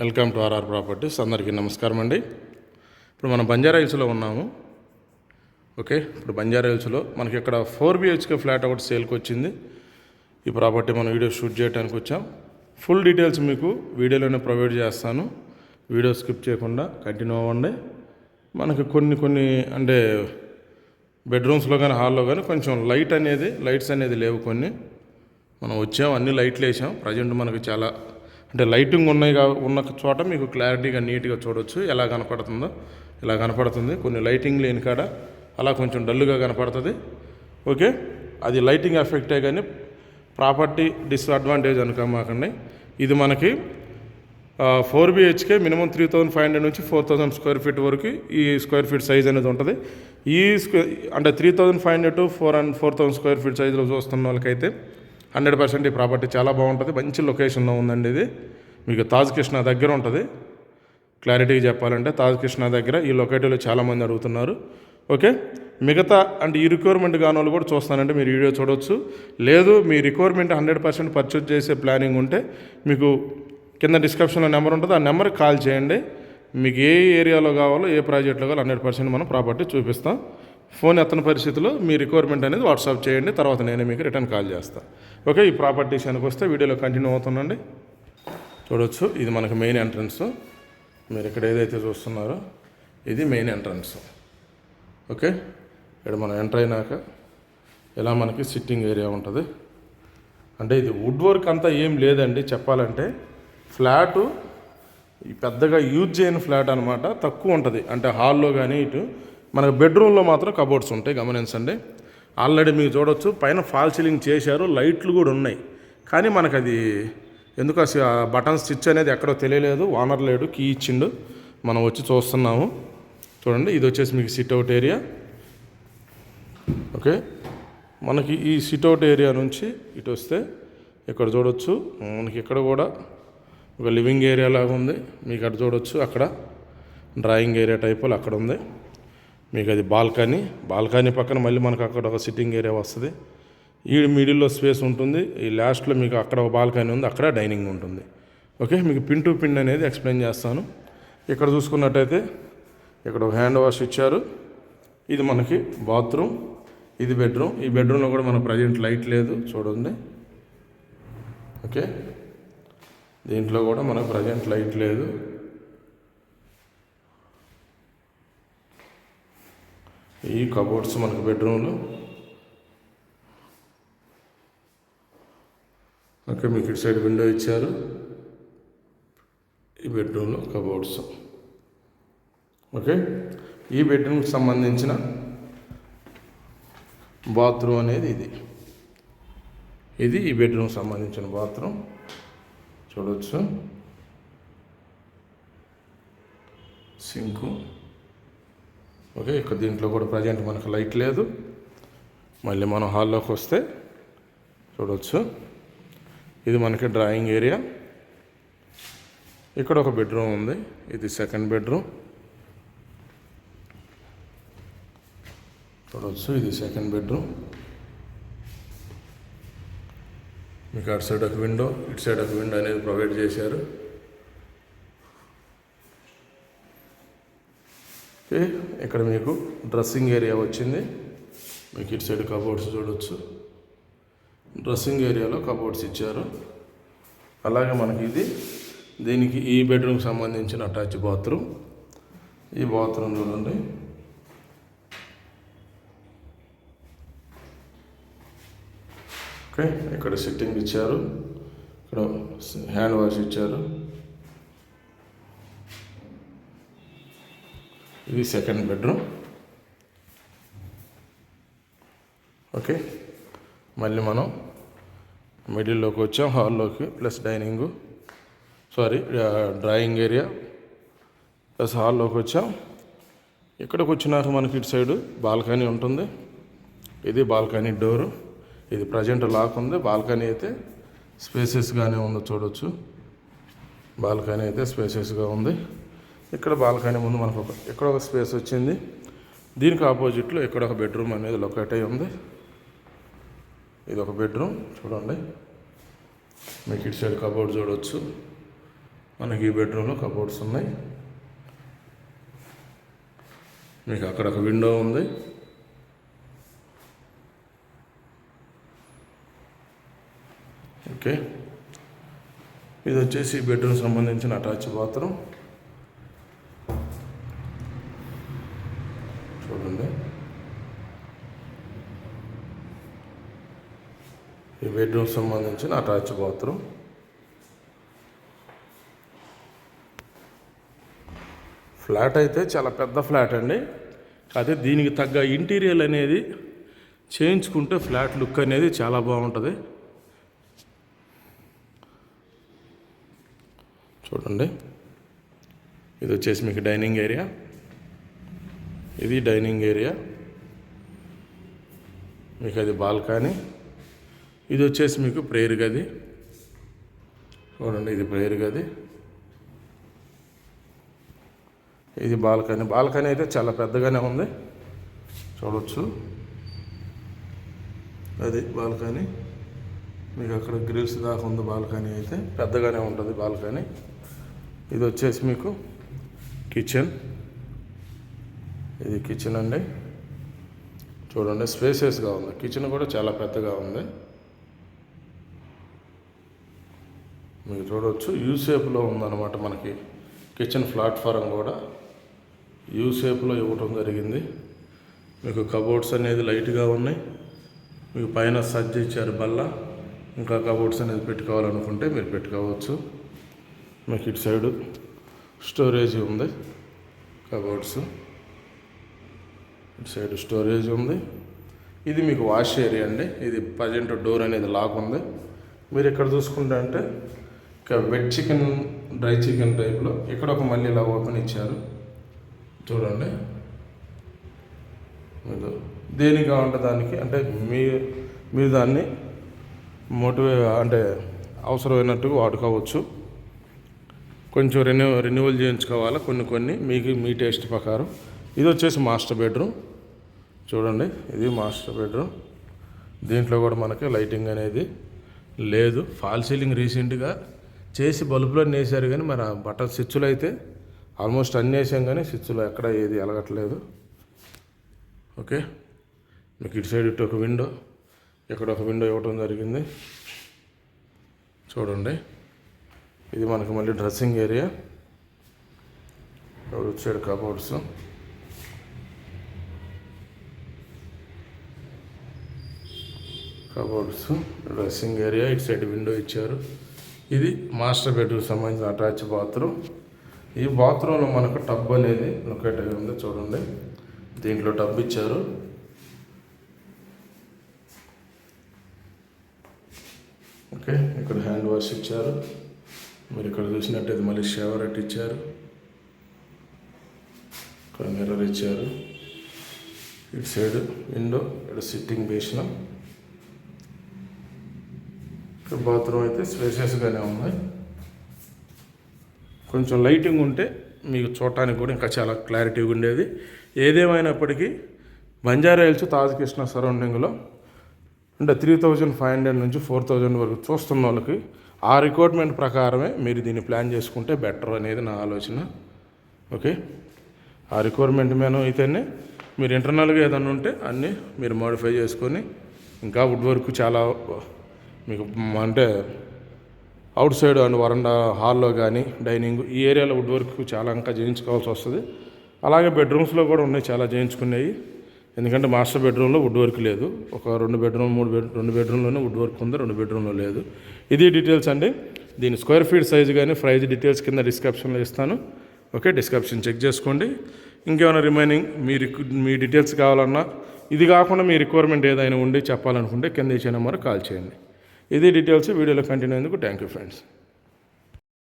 Welcome to RR properties. అందరికీ నమస్కారం అండి. ఇప్పుడు మనం బంజారా హిల్స్లో ఉన్నాము. ఓకే, ఇప్పుడు బంజారా హిల్స్లో మనకి ఇక్కడ 4 BHK ఫ్లాట్ ఒకటి సేల్కి వచ్చింది. ఈ ప్రాపర్టీ మనం వీడియో షూట్ చేయడానికి వచ్చాం. ఫుల్ డీటెయిల్స్ మీకు వీడియోలోనే ప్రొవైడ్ చేస్తాను. వీడియో స్కిప్ చేయకుండా కంటిన్యూ అవ్వండి. మనకి కొన్ని అంటే బెడ్రూమ్స్లో కానీ హాల్లో కానీ కొంచెం లైట్స్ అనేది లేవు. కొన్ని మనం వచ్చాం, అన్ని లైట్లు వేసాం. ప్రజెంట్ మనకి చాలా అంటే లైటింగ్ ఉన్న చోట మీకు క్లారిటీగా నీట్గా చూడవచ్చు. ఎలా కనపడుతుందో ఇలా కనపడుతుంది. కొన్ని లైటింగ్ లేని కాడ అలా కొంచెం డల్గా కనపడుతుంది. ఓకే, అది లైటింగ్ ఎఫెక్టే కానీ ప్రాపర్టీ డిస్అడ్వాంటేజ్ అనుకోమాకండి. ఇది మనకి 4 BHK మినిమం 3500 నుంచి 4000 స్క్వేర్ ఫీట్ వరకు ఈ స్క్వేర్ ఫీట్ సైజ్ అనేది ఉంటుంది. అంటే 3500 టు 4000 స్క్వేర్ ఫీట్ సైజులో చూస్తున్న వాళ్ళకైతే 100% ఈ ప్రాపర్టీ చాలా బాగుంటుంది. మంచి లొకేషన్లో ఉందండి. ఇది మీకు తాజ్ కృష్ణ దగ్గర ఉంటుంది. క్లారిటీగా చెప్పాలంటే తాజ్ కృష్ణ దగ్గర ఈ లొకేటీలో చాలామంది అడుగుతున్నారు. ఓకే, మిగతా అంటే ఈ రిక్వైర్మెంట్ కాని వాళ్ళు కూడా చూస్తానంటే మీరు వీడియో చూడవచ్చు. లేదు మీ రిక్వైర్మెంట్ 100% పర్చేజ్ చేసే ప్లానింగ్ ఉంటే మీకు కింద డిస్క్రిప్షన్లో నెంబర్ ఉంటుంది. ఆ నెంబర్కి కాల్ చేయండి. మీకు ఏ ఏరియాలో కావాలో ఏ ప్రాజెక్ట్లో కావాలో 100% మనం ప్రాపర్టీ చూపిస్తాం. ఫోన్ ఎత్తని పరిస్థితిలో మీ రిక్వైర్మెంట్ అనేది వాట్సాప్ చేయండి. తర్వాత నేనే మీకు రిటర్న్ కాల్ చేస్తాను. ఓకే, ఈ ప్రాపర్టీస్ వెనక వస్తే వీడియోలో కంటిన్యూ అవుతుందండి. చూడవచ్చు, ఇది మనకి మెయిన్ ఎంట్రన్స్. మీరు ఇక్కడ ఏదైతే చూస్తున్నారో ఇది మెయిన్ ఎంట్రన్స్. ఓకే, ఇక్కడ మనం ఎంటర్ అయినాక ఇలా మనకి సిట్టింగ్ ఏరియా ఉంటుంది. అంటే ఇది వుడ్ వర్క్ అంతా ఏం లేదండి చెప్పాలంటే. ఫ్లాటు పెద్దగా యూజ్ చేయని ఫ్లాట్ అనమాట. తక్కువ ఉంటుంది. అంటే హాల్లో కానీ ఇటు మనకు బెడ్రూమ్లో మాత్రం కబోర్డ్స్ ఉంటాయి, గమనించండి. ఆల్రెడీ మీకు చూడవచ్చు పైన ఫాల్ సీలింగ్ చేశారు, లైట్లు కూడా ఉన్నాయి. కానీ మనకు అది ఎందుకు బటన్ స్విచ్ అనేది ఎక్కడో తెలియలేదు. ఓనర్ లేడు, కీ ఇచ్చిండు. మనం వచ్చి చూస్తున్నాము. చూడండి, ఇది వచ్చేసి మీకు సిట్అవుట్ ఏరియా. ఓకే, మనకి ఈ సిట్అవుట్ ఏరియా నుంచి ఇటు వస్తే ఇక్కడ చూడవచ్చు మనకి ఇక్కడ కూడా ఒక లివింగ్ ఏరియా లాగా ఉంది. మీకు అటు చూడవచ్చు, అక్కడ డ్రాయింగ్ ఏరియా టైపులో అక్కడ ఉంది. మీకు అది బాల్కనీ పక్కన మళ్ళీ మనకు అక్కడ ఒక సిట్టింగ్ ఏరియా వస్తుంది. ఈ మిడిల్లో స్పేస్ ఉంటుంది. ఈ లాస్ట్లో మీకు అక్కడ ఒక బాల్కనీ ఉంది, అక్కడ డైనింగ్ ఉంటుంది. ఓకే, మీకు పిన్ టు పిన్ అనేది ఎక్స్ప్లెయిన్ చేస్తాను. ఇక్కడ చూసుకున్నట్టయితే ఇక్కడ ఒక హ్యాండ్ వాష్ ఇచ్చారు. ఇది మనకి బాత్రూమ్, ఇది బెడ్రూమ్. ఈ బెడ్రూమ్లో కూడా మనకు ప్రజెంట్ లైట్ లేదు, చూడండి. ఓకే, దీంట్లో కూడా మనకు ప్రజెంట్ లైట్ లేదు. ఈ కబోర్డ్స్ మనకు బెడ్రూమ్లో. ఓకే, మీకు ఇటు సైడ్ విండో ఇచ్చారు. ఈ బెడ్రూమ్లో కబోర్డ్స్. ఓకే, ఈ బెడ్రూమ్కి సంబంధించిన బాత్రూమ్ అనేది ఇది ఈ బెడ్రూమ్కి సంబంధించిన బాత్రూమ్. చూడవచ్చు, సింకు. ఓకే, ఇక్కడ దీంట్లో కూడా ప్రజెంట్ మనకు లైట్ లేదు. మళ్ళీ మనం హాల్లోకి వస్తే చూడవచ్చు, ఇది మనకి డ్రాయింగ్ ఏరియా. ఇక్కడ ఒక బెడ్రూమ్ ఉంది, ఇది సెకండ్ బెడ్రూమ్. చూడవచ్చు, ఇది సెకండ్ బెడ్రూమ్. మీకు అటు సైడ్ ఒక విండో, ఇటు సైడ్ ఒక విండో అనేది ప్రొవైడ్ చేశారు. ఓకే, ఇక్కడ మీకు డ్రెస్సింగ్ ఏరియా వచ్చింది. మీకు ఇటు సైడ్ కబోర్డ్స్ చూడవచ్చు. డ్రెస్సింగ్ ఏరియాలో కబోర్డ్స్ ఇచ్చారు. అలాగే మనకి దీనికి ఈ బెడ్రూమ్కి సంబంధించిన అటాచ్ బాత్రూమ్. ఈ బాత్రూమ్ చూడండి. ఓకే, ఇక్కడ సిట్టింగ్ ఇచ్చారు, ఇక్కడ హ్యాండ్ వాష్ ఇచ్చారు. ఇది సెకండ్ బెడ్రూమ్. ఓకే, మళ్ళీ మనం మిడిల్లోకి వచ్చాం, హాల్లోకి ప్లస్ డ్రాయింగ్ ఏరియా ప్లస్ హాల్లోకి వచ్చాం. ఇక్కడికి వచ్చినాక మనకి ఇటు సైడు బాల్కనీ ఉంటుంది. ఇది బాల్కనీ డోరు. ఇది ప్రజెంట్ లాక్ ఉంది. బాల్కనీ అయితే స్పేసెస్గానే ఉంది, చూడవచ్చు. బాల్కనీ అయితే స్పేసెస్గా ఉంది. ఇక్కడ బాల్కనీ ముందు మనకు ఇక్కడ ఒక స్పేస్ వచ్చింది. దీనికి ఆపోజిట్లో ఇక్కడ ఒక బెడ్రూమ్ అనేది లొకేట్ అయి ఉంది. ఇది ఒక బెడ్రూమ్ చూడండి. మీకు ఇటు సైడ్ కబోర్డ్ చూడవచ్చు. మనకి ఈ బెడ్రూమ్లో కబోర్డ్స్ ఉన్నాయి. మీకు అక్కడ ఒక విండో ఉంది. ఓకే, ఇది వచ్చేసి బెడ్రూమ్ సంబంధించిన అటాచ్ బాత్రూమ్. చూడండి, ఈ బెడ్రూమ్ సంబంధించిన అటాచ్ బాత్రూమ్. ఫ్లాట్ అయితే చాలా పెద్ద ఫ్లాట్ అండి. అదే దీనికి తగ్గ ఇంటీరియర్ అనేది చేయించుకుంటే ఫ్లాట్ లుక్ అనేది చాలా బాగుంటుంది. చూడండి, ఇది వచ్చేసి మీకు డైనింగ్ ఏరియా. ఇది డైనింగ్ ఏరియా, మీకు అది బాల్కనీ. ఇది వచ్చేసి మీకు ప్రేయర్ గది. చూడండి, ఇది ప్రేయర్ గది, ఇది బాల్కనీ. బాల్కనీ అయితే చాలా పెద్దగానే ఉంది, చూడవచ్చు. అది బాల్కనీ, మీకు అక్కడ గ్రిల్స్ దాకా ఉంది. బాల్కనీ అయితే పెద్దగానే ఉంటుంది బాల్కనీ. ఇది వచ్చేసి మీకు కిచెన్. ఇది కిచెన్ అండి. చూడండి, స్పేసెస్గా ఉంది. కిచెన్ కూడా చాలా పెద్దగా ఉంది. మీరు చూడవచ్చు, యూ షేప్లో ఉందన్నమాట. మనకి కిచెన్ ప్లాట్ఫారం కూడా యూ షేప్లో ఇవ్వటం జరిగింది. మీకు కబోర్డ్స్ అనేది లైట్గా ఉన్నాయి. మీకు పైన సజ్జ ఇచ్చారు బల్ల. ఇంకా కబోర్డ్స్ అనేది పెట్టుకోవాలనుకుంటే మీరు పెట్టుకోవచ్చు. మీకు ఇటు సైడు స్టోరేజ్ ఉంది, కబోర్డ్స్ ఇటు సైడ్ స్టోరేజ్ ఉంది. ఇది మీకు వాష్ ఏరియా అండి. ఇది ప్రజెంట్ డోర్ అనేది లాక్ ఉంది. మీరు ఇక్కడ చూసుకుంటే అంటే ఇక వెట్ చికెన్, డ్రై చికెన్ టైప్లో ఇక్కడ ఒక మళ్ళీ ఇలా ఓపెన్ ఇచ్చారు. చూడండి, మీరు దేనికి కావాలంటే దానికి, అంటే మీరు దాన్ని అంటే అవసరమైనట్టుగా వాడుకోవచ్చు. కొంచెం రెన్యువల్ చేయించుకోవాలా కొన్ని మీకు మీ టేస్ట్ ప్రకారం. ఇది వచ్చేసి మాస్టర్ బెడ్రూమ్. చూడండి, ఇది మాస్టర్ బెడ్రూమ్. దీంట్లో కూడా మనకి లైటింగ్ అనేది లేదు. ఫాల్ సీలింగ్ రీసెంట్గా చేసి బల్బులన్నీ వేసారు, కానీ మరి బటన్ స్విచ్లు అయితే ఆల్మోస్ట్ అన్నీ వేసాం, కానీ స్విచ్లో ఎక్కడ ఏది ఎలగట్లేదు. ఓకే, మీకు ఇటు సైడ్ ఇటు ఒక విండో, ఇక్కడ ఒక విండో ఇవ్వటం జరిగింది. చూడండి, ఇది మనకు మళ్ళీ డ్రెస్సింగ్ ఏరియా. ఇటు సైడ్ కబోర్డ్స్. Dressing area. ఇటు సైడ్ విండో ఇచ్చారు. ఇది మాస్టర్ బెడ్రూమ్ సంబంధించిన అటాచ్ బాత్రూమ్. ఈ బాత్రూంలో మనకు టబ్ అనేది లొకేట్ అయి ఉంది. చూడండి, దీంట్లో టబ్ ఇచ్చారు. ఓకే, ఇక్కడ హ్యాండ్ వాష్ ఇచ్చారు. మీరు ఇక్కడ చూసినట్టయితే మళ్ళీ షవర్ ఇచ్చారు. ఇక్కడ మిర్రర్ ఇచ్చారు. ఇటు సైడ్ విండో, ఇక్కడ సిట్టింగ్ బేసిన్. ఇక్కడ బాత్రూమ్ అయితే స్పేషియస్గానే ఉంది. కొంచెం లైటింగ్ ఉంటే మీకు చూడటానికి కూడా ఇంకా చాలా క్లారిటీగా ఉండేది. ఏదేమైనప్పటికీ బంజారా హిల్స్, తాజ్ కృష్ణ సరౌండింగ్లో అంటే 3500 నుంచి 4000 వరకు చూస్తున్న వాళ్ళకి ఆ రిక్వైర్మెంట్ ప్రకారమే మీరు దీన్ని ప్లాన్ చేసుకుంటే బెటర్ అనేది నా ఆలోచన. ఓకే, ఆ రిక్వైర్మెంట్ మేను అయితేనే మీరు ఇంటర్నల్గా ఏదైనా ఉంటే అన్నీ మీరు మోడిఫై చేసుకొని, ఇంకా వుడ్ వర్క్ చాలా మీకు అంటే అవుట్ సైడ్ అండ్ వరండా హాల్లో కానీ డైనింగ్ ఈ ఏరియాలో వుడ్ వర్క్ చాలా ఇంకా చేయించుకోవాల్సి వస్తుంది. అలాగే బెడ్రూమ్స్లో కూడా ఉన్నాయి చాలా చేయించుకునేవి. ఎందుకంటే మాస్టర్ బెడ్రూమ్లో వుడ్ వర్క్ లేదు. ఒక 2 బెడ్రూమ్లోనే వుడ్ వర్క్ ఉంది, 2 బెడ్రూమ్లో లేదు. ఇది డీటెయిల్స్ అండి. దీని స్క్వేర్ ఫీట్ సైజు కానీ ప్రైస్ డీటెయిల్స్ కింద డిస్క్రిప్షన్లో ఇస్తాను. ఓకే, డిస్క్రిప్షన్ చెక్ చేసుకోండి. ఇంకేమైనా రిమైనింగ్ మీ డీటెయిల్స్ కావాలన్నా, ఇది కాకుండా మీ రిక్వైర్మెంట్ ఏదైనా ఉండి చెప్పాలనుకుంటే కింద ఇచ్చే నెంబర్ కాల్ చేయండి. ఇది డీటెయిల్స్. వీడియోలో కంటిన్యూ అయ్యేందుకు థ్యాంక్ యూ ఫ్రెండ్స్.